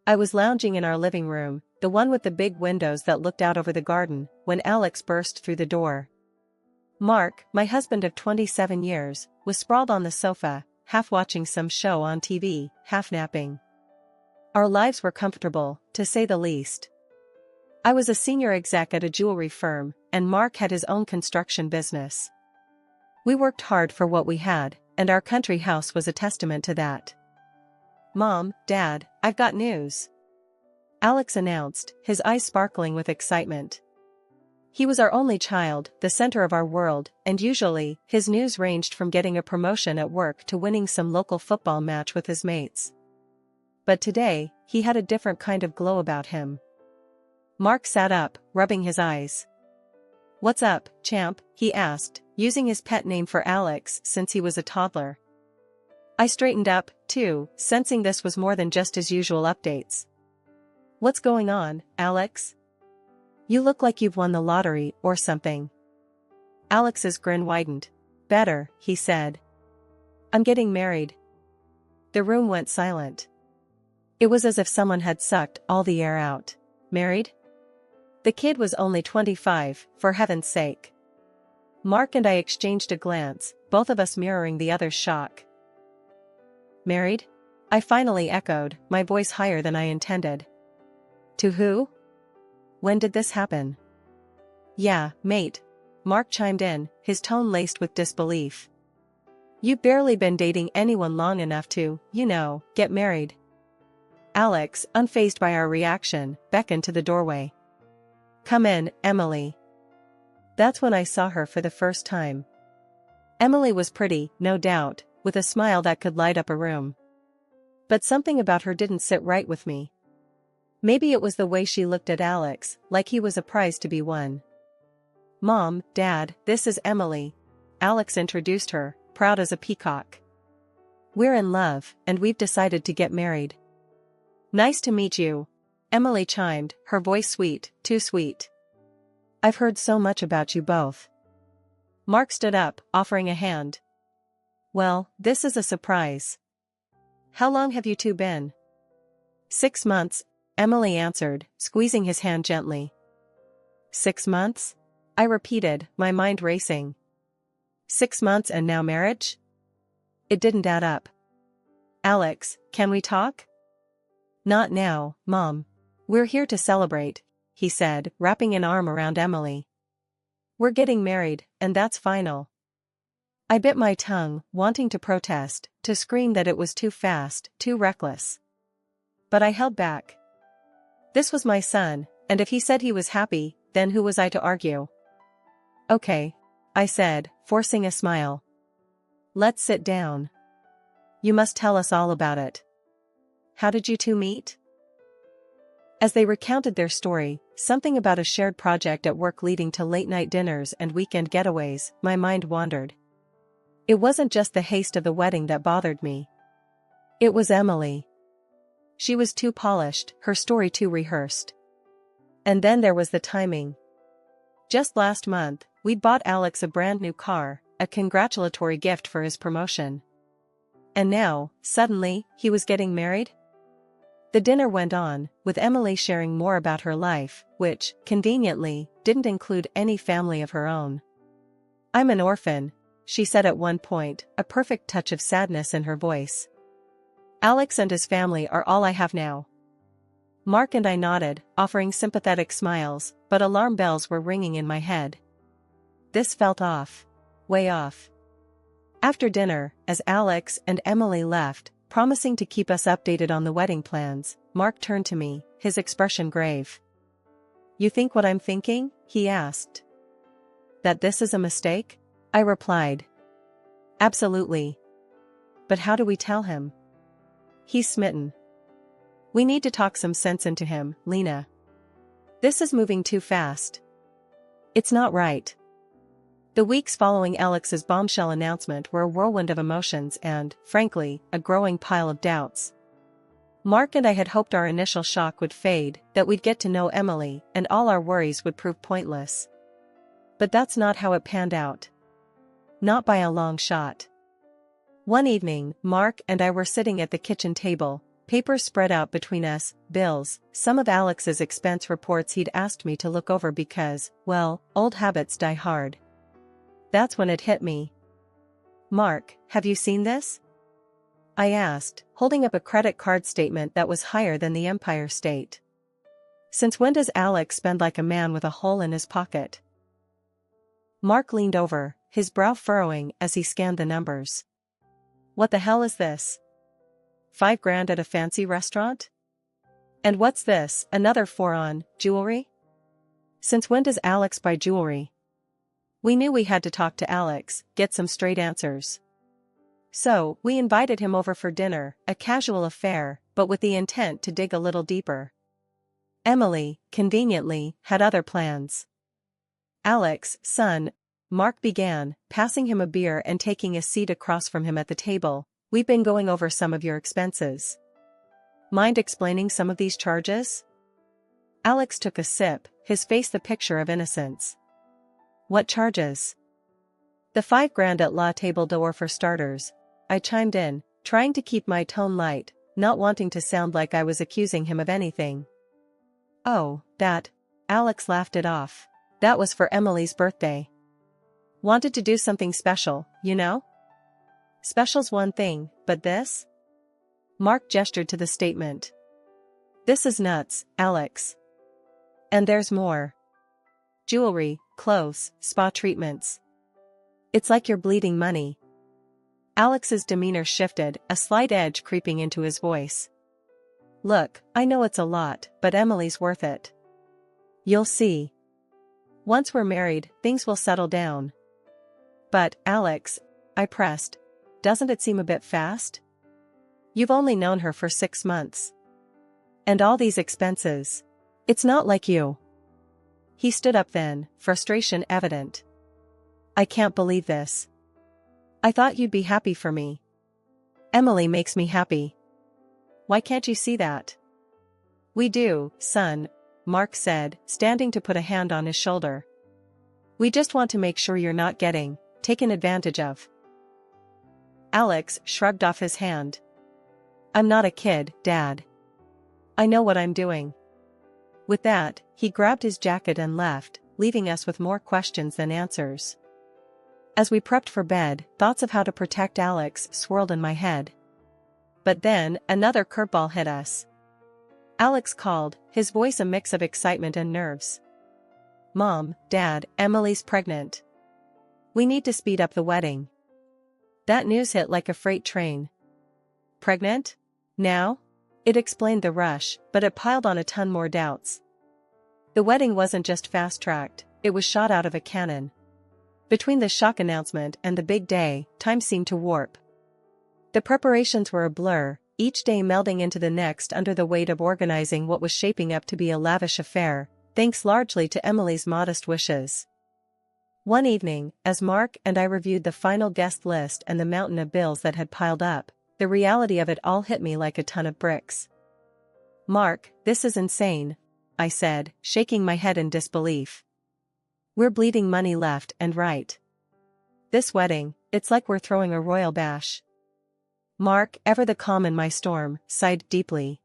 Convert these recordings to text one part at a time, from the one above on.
I was lounging in our living room, the one with the big windows that looked out over the garden, when Alex burst through the door. Mark, my husband of 27 years, was sprawled on the sofa, half watching some show on TV, half napping. Our lives were comfortable, to say the least. I was a senior exec at a jewelry firm, and Mark had his own construction business. We worked hard for what we had, and our country house was a testament to that. "Mom, Dad, I've got news," Alex announced, his eyes sparkling with excitement. He was our only child, the center of our world, and usually, his news ranged from getting a promotion at work to winning some local football match with his mates. But today, he had a different kind of glow about him. Mark sat up, rubbing his eyes. "What's up, champ?" he asked, using his pet name for Alex since he was a toddler. I straightened up, too, sensing this was more than just his usual updates. "What's going on, Alex? You look like you've won the lottery or something." Alex's grin widened. "Better," he said. "I'm getting married." The room went silent. It was as if someone had sucked all the air out. Married? The kid was only 25, for heaven's sake. Mark and I exchanged a glance, both of us mirroring the other's shock. "Married?" I finally echoed, my voice higher than I intended. "To who? When did this happen?" "Yeah, mate," Mark chimed in, his tone laced with disbelief. "You've barely been dating anyone long enough to, get married." Alex, unfazed by our reaction, beckoned to the doorway. "Come in, Emily." That's when I saw her for the first time. Emily was pretty, no doubt, with a smile that could light up a room. But something about her didn't sit right with me. Maybe it was the way she looked at Alex, like he was a prize to be won. "Mom, Dad, this is Emily," Alex introduced her, proud as a peacock. "We're in love, and we've decided to get married." "Nice to meet you," Emily chimed, her voice sweet, too sweet. "I've heard so much about you both." Mark stood up, offering a hand. "Well, this is a surprise. How long have you two been?" 6 months, Emily answered, squeezing his hand gently. 6 months? I repeated, my mind racing. 6 months and now marriage? It didn't add up. "Alex, can we talk?" "Not now, Mom. We're here to celebrate," he said, wrapping an arm around Emily. "We're getting married, and that's final." I bit my tongue, wanting to protest, to scream that it was too fast, too reckless. But I held back. This was my son, and if he said he was happy, then who was I to argue? "Okay," I said, forcing a smile. "Let's sit down. You must tell us all about it. How did you two meet?" As they recounted their story, something about a shared project at work leading to late-night dinners and weekend getaways, my mind wandered. It wasn't just the haste of the wedding that bothered me. It was Emily. She was too polished, her story too rehearsed. And then there was the timing. Just last month, we'd bought Alex a brand new car, a congratulatory gift for his promotion. And now, suddenly, he was getting married? The dinner went on, with Emily sharing more about her life, which, conveniently, didn't include any family of her own. "I'm an orphan," she said at one point, a perfect touch of sadness in her voice. "Alex and his family are all I have now." Mark and I nodded, offering sympathetic smiles, but alarm bells were ringing in my head. This felt off. Way off. After dinner, as Alex and Emily left, promising to keep us updated on the wedding plans, Mark turned to me, his expression grave. "You think what I'm thinking?" he asked. "That this is a mistake?" I replied. "Absolutely. But how do we tell him? He's smitten. We need to talk some sense into him, Lena. This is moving too fast. It's not right." The weeks following Alex's bombshell announcement were a whirlwind of emotions and, frankly, a growing pile of doubts. Mark and I had hoped our initial shock would fade, that we'd get to know Emily, and all our worries would prove pointless. But that's not how it panned out. Not by a long shot. One evening, Mark and I were sitting at the kitchen table, Papers spread out between us, bills, some of Alex's expense reports he'd asked me to look over because, well, old habits die hard. That's when it hit me. "Mark, have you seen this?" I asked, holding up a credit card statement that was higher than the Empire State. "Since when does Alex spend like a man with a hole in his pocket?" Mark leaned over, his brow furrowing as he scanned the numbers. "What the hell is this? $5,000 at a fancy restaurant? And what's this, another four on jewelry? Since when does Alex buy jewelry?" We knew we had to talk to Alex, get some straight answers. So, we invited him over for dinner, a casual affair, but with the intent to dig a little deeper. Emily, conveniently, had other plans. "Alex, son," Mark began, passing him a beer and taking a seat across from him at the table, "we've been going over some of your expenses. Mind explaining some of these charges?" Alex took a sip, his face the picture of innocence. "What charges?" "The $5,000 at La Table d'Or for starters," I chimed in, trying to keep my tone light, not wanting to sound like I was accusing him of anything. "Oh, that," Alex laughed it off. "That was for Emily's birthday. Wanted to do something special, you know? Special's one thing, but this?" Mark gestured to the statement. "This is nuts, Alex. And there's more. Jewelry, clothes, spa treatments. It's like you're bleeding money." Alex's demeanor shifted, a slight edge creeping into his voice. "Look, I know it's a lot, but Emily's worth it. You'll see. Once we're married, things will settle down." "But, Alex," I pressed, "doesn't it seem a bit fast? You've only known her for 6 months. And all these expenses. It's not like you." He stood up then, frustration evident. "I can't believe this. I thought you'd be happy for me. Emily makes me happy. Why can't you see that?" "We do, son," Mark said, standing to put a hand on his shoulder. "We just want to make sure you're not getting taken advantage of." Alex shrugged off his hand. "I'm not a kid, Dad. I know what I'm doing." With that, he grabbed his jacket and left, leaving us with more questions than answers. As we prepped for bed, thoughts of how to protect Alex swirled in my head. But then, another curveball hit us. Alex called, his voice a mix of excitement and nerves. "Mom, Dad, Emily's pregnant. We need to speed up the wedding." That news hit like a freight train. "Pregnant? Now?" It explained the rush, but it piled on a ton more doubts. The wedding wasn't just fast-tracked, it was shot out of a cannon. Between the shock announcement and the big day, time seemed to warp. The preparations were a blur, each day melding into the next under the weight of organizing what was shaping up to be a lavish affair, thanks largely to Emily's modest wishes. One evening, as Mark and I reviewed the final guest list and the mountain of bills that had piled up, the reality of it all hit me like a ton of bricks. "Mark, this is insane," I said, shaking my head in disbelief. "We're bleeding money left and right. This wedding, it's like we're throwing a royal bash." Mark, ever the calm in my storm, sighed deeply.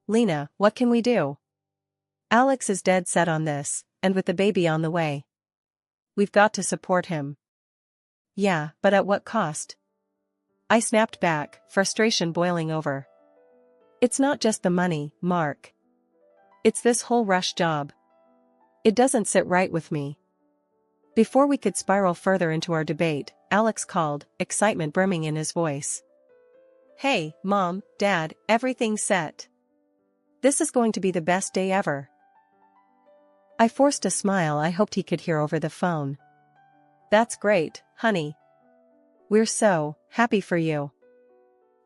"Lena, what can we do? Alex is dead set on this, and with the baby on the way. We've got to support him." "Yeah, but at what cost?" I snapped back, frustration boiling over. "It's not just the money, Mark. It's this whole rush job. It doesn't sit right with me." Before we could spiral further into our debate, Alex called, excitement brimming in his voice. "Hey, Mom, Dad, everything's set. This is going to be the best day ever." I forced a smile I hoped he could hear over the phone. "That's great, honey. We're so happy for you."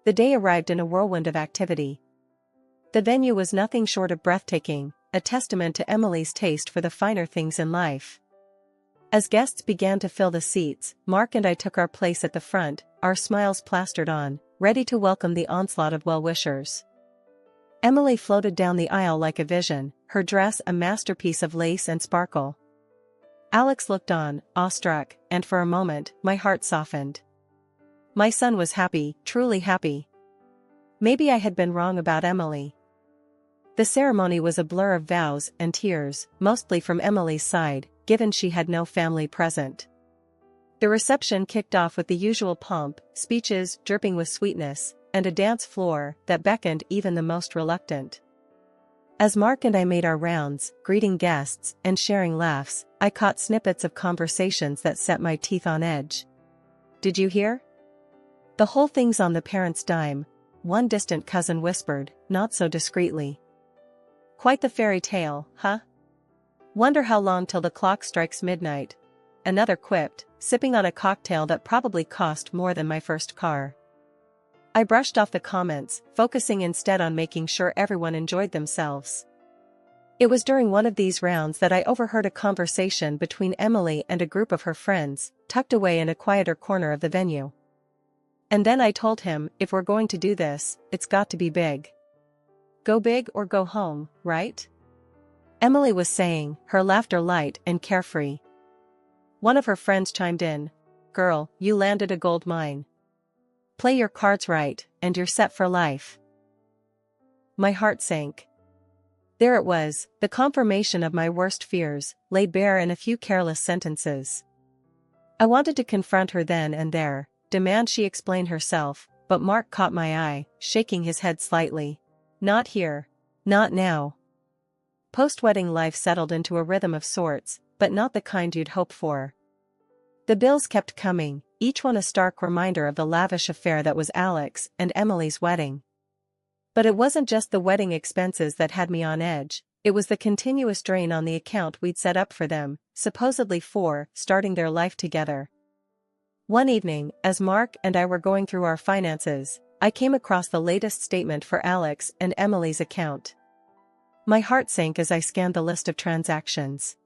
The day arrived in a whirlwind of activity. The venue was nothing short of breathtaking, a testament to Emily's taste for the finer things in life. As guests began to fill the seats, Mark and I took our place at the front, our smiles plastered on, ready to welcome the onslaught of well-wishers. Emily floated down the aisle like a vision, her dress a masterpiece of lace and sparkle. Alex looked on, awestruck, and for a moment, my heart softened. My son was happy, truly happy. Maybe I had been wrong about Emily. The ceremony was a blur of vows and tears, mostly from Emily's side, given she had no family present. The reception kicked off with the usual pomp, speeches dripping with sweetness, and a dance floor that beckoned even the most reluctant. As Mark and I made our rounds, greeting guests and sharing laughs, I caught snippets of conversations that set my teeth on edge. "Did you hear? The whole thing's on the parents' dime," one distant cousin whispered, not so discreetly. "Quite the fairy tale, huh? Wonder how long till the clock strikes midnight," another quipped, sipping on a cocktail that probably cost more than my first car. I brushed off the comments, focusing instead on making sure everyone enjoyed themselves. It was during one of these rounds that I overheard a conversation between Emily and a group of her friends, tucked away in a quieter corner of the venue. And then I told him, if we're going to do this, it's got to be big. Go big or go home, right? Emily was saying, her laughter light and carefree. One of her friends chimed in, "Girl, you landed a gold mine. Play your cards right, and you're set for life." My heart sank. There it was, the confirmation of my worst fears, laid bare in a few careless sentences. I wanted to confront her then and there, demand she explain herself, but Mark caught my eye, shaking his head slightly. "Not here. Not now." Post-wedding life settled into a rhythm of sorts, but not the kind you'd hope for. The bills kept coming, each one a stark reminder of the lavish affair that was Alex and Emily's wedding. But it wasn't just the wedding expenses that had me on edge, it was the continuous drain on the account we'd set up for them, supposedly for starting their life together. One evening, as Mark and I were going through our finances, I came across the latest statement for Alex and Emily's account. My heart sank as I scanned the list of transactions.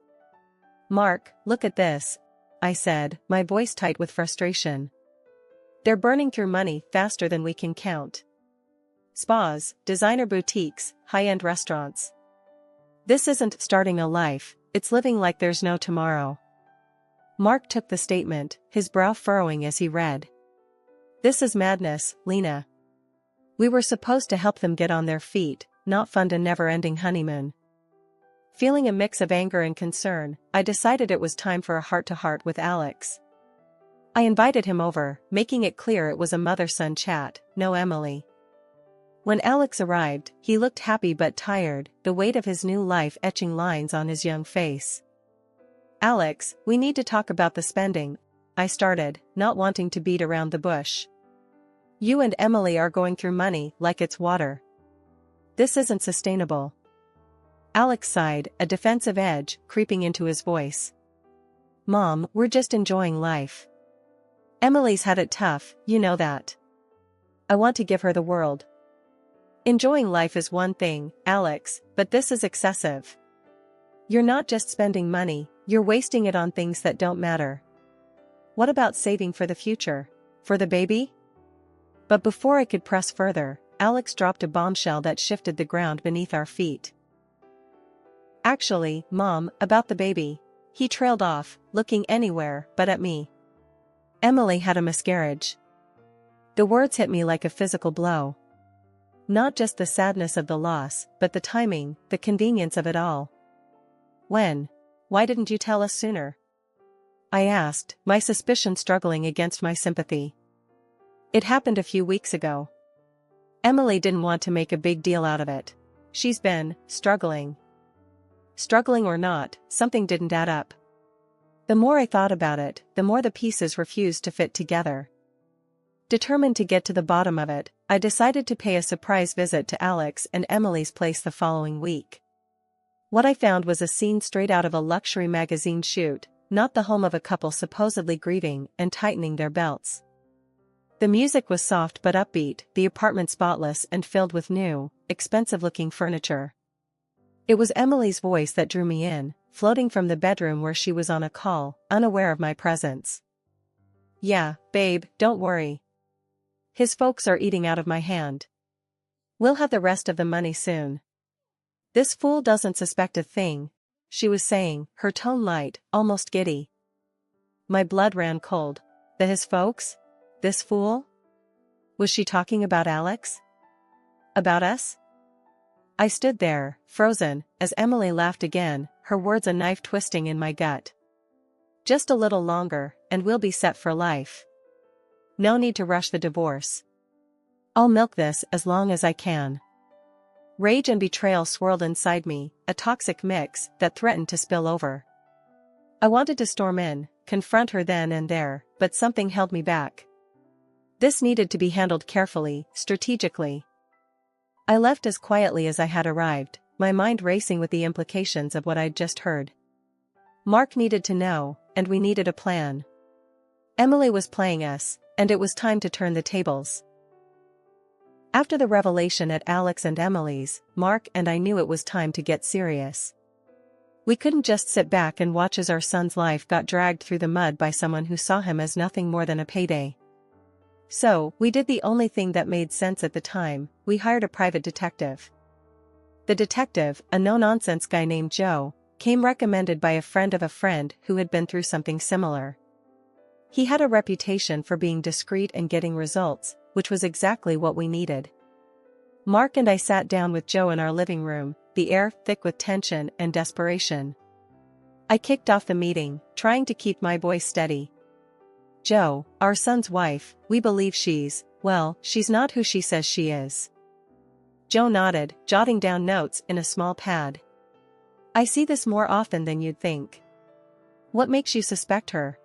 "Mark, look at this," I said, my voice tight with frustration. "They're burning through money faster than we can count. Spas, designer boutiques, high-end restaurants. This isn't starting a life, it's living like there's no tomorrow." Mark took the statement, his brow furrowing as he read. "This is madness, Lena. We were supposed to help them get on their feet, not fund a never-ending honeymoon." Feeling a mix of anger and concern, I decided it was time for a heart-to-heart with Alex. I invited him over, making it clear it was a mother-son chat, no Emily. When Alex arrived, he looked happy but tired, the weight of his new life etching lines on his young face. "Alex, we need to talk about the spending," I started, not wanting to beat around the bush. "You and Emily are going through money like it's water. This isn't sustainable." Alex sighed, a defensive edge creeping into his voice. "Mom, we're just enjoying life. Emily's had it tough, you know that. I want to give her the world." "Enjoying life is one thing, Alex, but this is excessive. You're not just spending money, you're wasting it on things that don't matter. What about saving for the future? For the baby?" But before I could press further, Alex dropped a bombshell that shifted the ground beneath our feet. "Actually, Mom, about the baby," he trailed off, looking anywhere but at me. "Emily had a miscarriage." The words hit me like a physical blow. Not just the sadness of the loss, but the timing, the convenience of it all. "When? Why didn't you tell us sooner?" I asked, my suspicion struggling against my sympathy. "It happened a few weeks ago. Emily didn't want to make a big deal out of it. She's been struggling. Struggling or not, something didn't add up. The more I thought about it, the more the pieces refused to fit together. Determined to get to the bottom of it, I decided to pay a surprise visit to Alex and Emily's place the following week. What I found was a scene straight out of a luxury magazine shoot, not the home of a couple supposedly grieving and tightening their belts. The music was soft but upbeat, the apartment spotless and filled with new, expensive-looking furniture. It was Emily's voice that drew me in, floating from the bedroom where she was on a call, unaware of my presence. "Yeah, babe, don't worry. His folks are eating out of my hand. We'll have the rest of the money soon. This fool doesn't suspect a thing," she was saying, her tone light, almost giddy. My blood ran cold. His folks? This fool? Was she talking about Alex? About us? I stood there, frozen, as Emily laughed again, her words a knife twisting in my gut. Just a little longer, and we'll be set for life. No need to rush the divorce. I'll milk this as long as I can. Rage and betrayal swirled inside me, a toxic mix that threatened to spill over. I wanted to storm in, confront her then and there, but something held me back. This needed to be handled carefully, strategically. I left as quietly as I had arrived, my mind racing with the implications of what I'd just heard. Mark needed to know, and we needed a plan. Emily was playing us, and it was time to turn the tables. After the revelation at Alex and Emily's, Mark and I knew it was time to get serious. We couldn't just sit back and watch as our son's life got dragged through the mud by someone who saw him as nothing more than a payday. So, we did the only thing that made sense at the time: we hired a private detective. The detective, a no-nonsense guy named Joe, came recommended by a friend of a friend who had been through something similar. He had a reputation for being discreet and getting results, which was exactly what we needed. Mark and I sat down with Joe in our living room, the air thick with tension and desperation. I kicked off the meeting, trying to keep my voice steady. Joe, our son's wife, we believe she's not who she says she is. Joe nodded, jotting down notes in a small pad. I see this more often than you'd think. What makes you suspect her?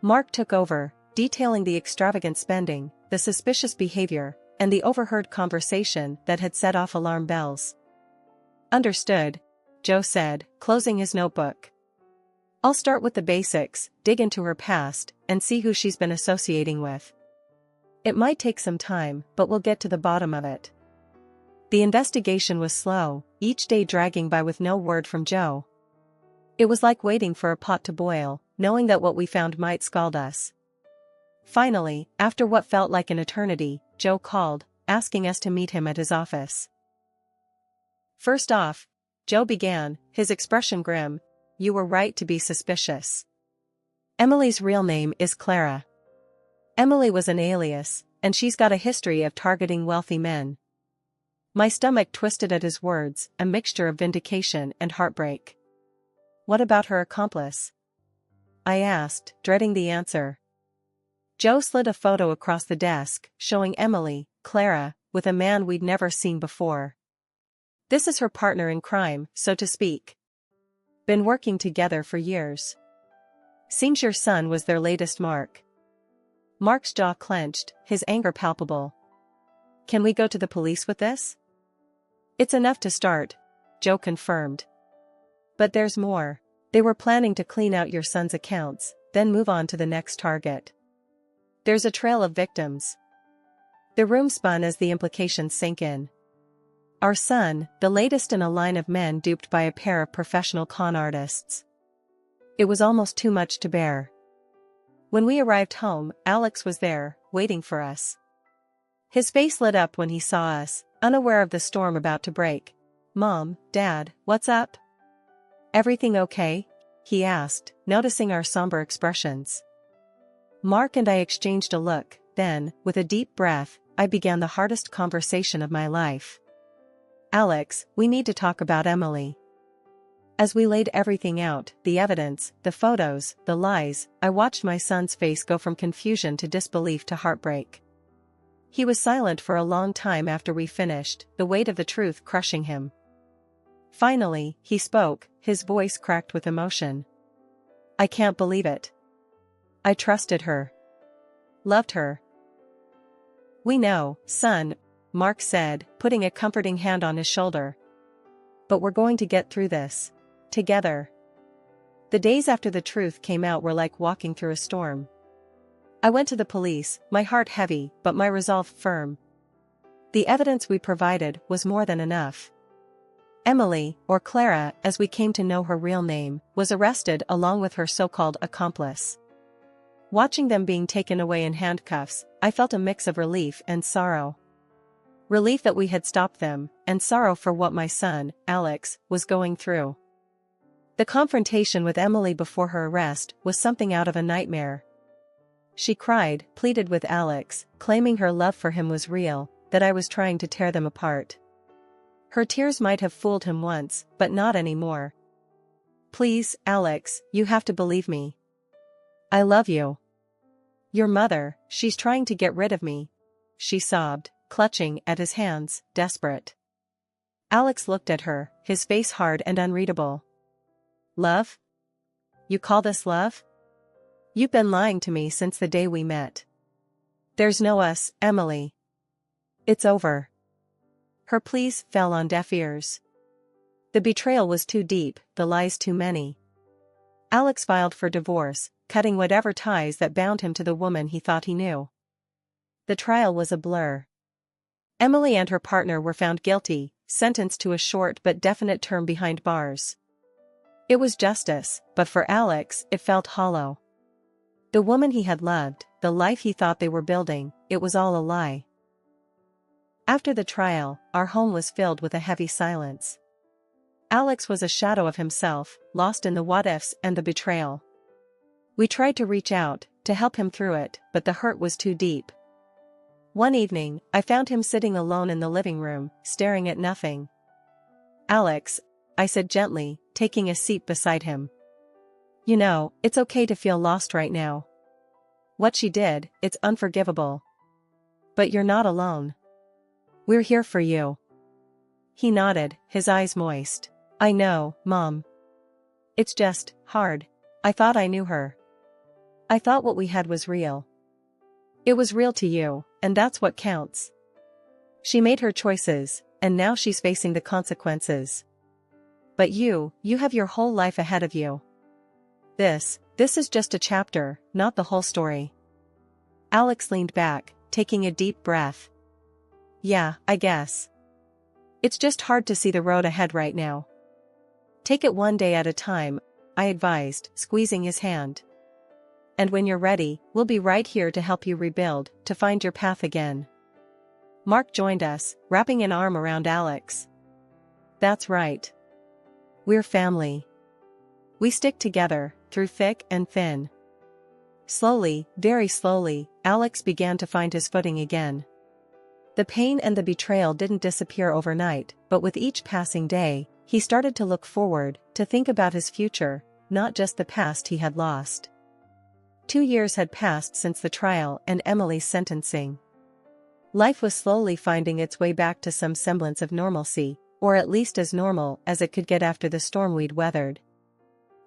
Mark took over, detailing the extravagant spending, the suspicious behavior, and the overheard conversation that had set off alarm bells. Understood, Joe said, closing his notebook. I'll start with the basics, dig into her past, and see who she's been associating with. It might take some time, but we'll get to the bottom of it. The investigation was slow, each day dragging by with no word from Joe. It was like waiting for a pot to boil, knowing that what we found might scald us. Finally, after what felt like an eternity, Joe called, asking us to meet him at his office. First off, Joe began, his expression grim, you were right to be suspicious. Emily's real name is Clara. Emily was an alias, and she's got a history of targeting wealthy men. My stomach twisted at his words, a mixture of vindication and heartbreak. What about her accomplice? I asked, dreading the answer. Joe slid a photo across the desk, showing Emily, Clara, with a man we'd never seen before. This is her partner in crime, so to speak. Been working together for years. Seems your son was their latest mark. Mark's jaw clenched, his anger palpable. Can we go to the police with this? It's enough to start, Joe confirmed. But there's more. They were planning to clean out your son's accounts, then move on to the next target. There's a trail of victims. The room spun as the implications sank in. Our son, the latest in a line of men duped by a pair of professional con artists. It was almost too much to bear. When we arrived home, Alex was there, waiting for us. His face lit up when he saw us, unaware of the storm about to break. Mom, Dad, what's up? Everything okay? He asked, noticing our somber expressions. Mark and I exchanged a look, then, with a deep breath, I began the hardest conversation of my life. Alex, we need to talk about Emily. As we laid everything out, the evidence, the photos, the lies, I watched my son's face go from confusion to disbelief to heartbreak. He was silent for a long time after we finished, the weight of the truth crushing him. Finally, he spoke, his voice cracked with emotion. I can't believe it. I trusted her. Loved her. We know, son, Mark said, putting a comforting hand on his shoulder. But we're going to get through this. Together. The days after the truth came out were like walking through a storm. I went to the police, my heart heavy, but my resolve firm. The evidence we provided was more than enough. Emily, or Clara, as we came to know her real name, was arrested along with her so-called accomplice. Watching them being taken away in handcuffs, I felt a mix of relief and sorrow. Relief that we had stopped them, and sorrow for what my son, Alex, was going through. The confrontation with Emily before her arrest was something out of a nightmare. She cried, pleaded with Alex, claiming her love for him was real, that I was trying to tear them apart. Her tears might have fooled him once, but not anymore. Please, Alex, you have to believe me. I love you. Your mother, she's trying to get rid of me. She sobbed, clutching at his hands, desperate. Alex looked at her, his face hard and unreadable. Love? You call this love? You've been lying to me since the day we met. There's no us, Emily. It's over. Her pleas fell on deaf ears. The betrayal was too deep, the lies too many. Alex filed for divorce, cutting whatever ties that bound him to the woman he thought he knew. The trial was a blur. Emily and her partner were found guilty, sentenced to a short but definite term behind bars. It was justice, but for Alex, it felt hollow. The woman he had loved, the life he thought they were building, it was all a lie. After the trial, our home was filled with a heavy silence. Alex was a shadow of himself, lost in the what-ifs and the betrayal. We tried to reach out, to help him through it, but the hurt was too deep. One evening, I found him sitting alone in the living room, staring at nothing. Alex, I said gently, taking a seat beside him. You know, it's okay to feel lost right now. What she did, it's unforgivable. But you're not alone. We're here for you. He nodded, his eyes moist. I know, Mom. It's just hard. I thought I knew her. I thought what we had was real. It was real to you, and that's what counts. She made her choices, and now she's facing the consequences. But you have your whole life ahead of you. This is just a chapter, not the whole story. Alex leaned back, taking a deep breath. Yeah, I guess. It's just hard to see the road ahead right now. Take it one day at a time, I advised, squeezing his hand. And when you're ready, we'll be right here to help you rebuild, to find your path again. Mark joined us, wrapping an arm around Alex. That's right. We're family. We stick together, through thick and thin. Slowly, very slowly, Alex began to find his footing again. The pain and the betrayal didn't disappear overnight, but with each passing day, he started to look forward, to think about his future, not just the past he had lost. 2 years had passed since the trial and Emily's sentencing. Life was slowly finding its way back to some semblance of normalcy, or at least as normal as it could get after the storm we'd weathered.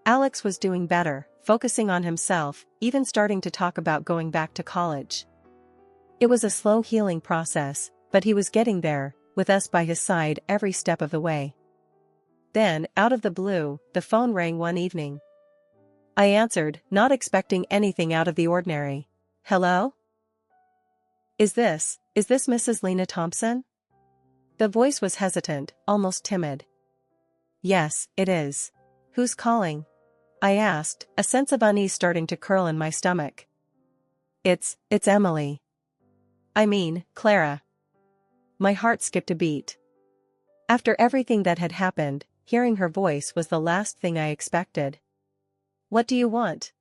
Alex was doing better, focusing on himself, even starting to talk about going back to college. It was a slow healing process, but he was getting there, with us by his side every step of the way. Then, out of the blue, the phone rang one evening. I answered, not expecting anything out of the ordinary. Hello? Is this Mrs. Lena Thompson? The voice was hesitant, almost timid. Yes, it is. Who's calling? I asked, a sense of unease starting to curl in my stomach. It's Emily. I mean, Clara. My heart skipped a beat. After everything that had happened, hearing her voice was the last thing I expected. What do you want?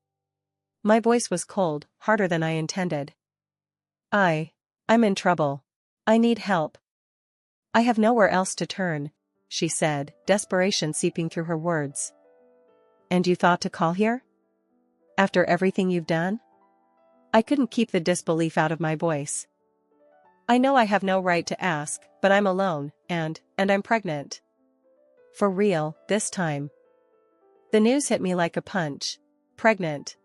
My voice was cold, harder than I intended. I'm in trouble. I need help. I have nowhere else to turn, she said, desperation seeping through her words. And you thought to call here? After everything you've done? I couldn't keep the disbelief out of my voice. I know I have no right to ask, but I'm alone, and I'm pregnant. For real, this time. The news hit me like a punch. Pregnant.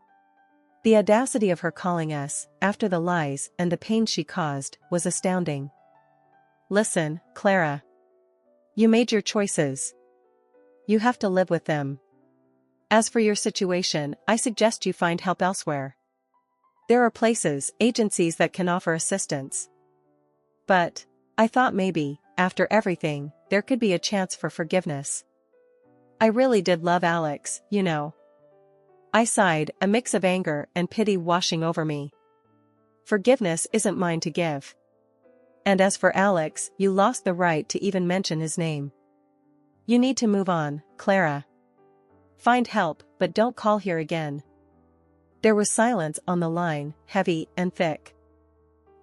The audacity of her calling us, after the lies and the pain she caused, was astounding. Listen, Clara. You made your choices. You have to live with them. As for your situation, I suggest you find help elsewhere. There are places, agencies that can offer assistance. But I thought maybe, after everything, there could be a chance for forgiveness. I really did love Alex, you know. I sighed, a mix of anger and pity washing over me. Forgiveness isn't mine to give. And as for Alex, you lost the right to even mention his name. You need to move on, Clara. Find help, but don't call here again. There was silence on the line, heavy and thick.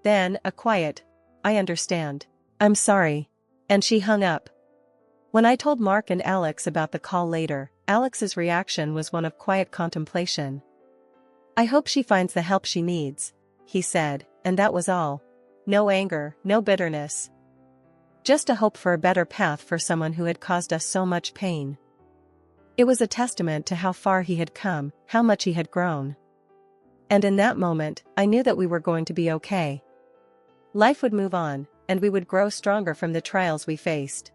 Then, a quiet, I understand. I'm sorry. And she hung up. When I told Mark and Alex about the call later, Alex's reaction was one of quiet contemplation. I hope she finds the help she needs, he said, and that was all. No anger, no bitterness. Just a hope for a better path for someone who had caused us so much pain. It was a testament to how far he had come, how much he had grown. And in that moment, I knew that we were going to be okay. Life would move on, and we would grow stronger from the trials we faced.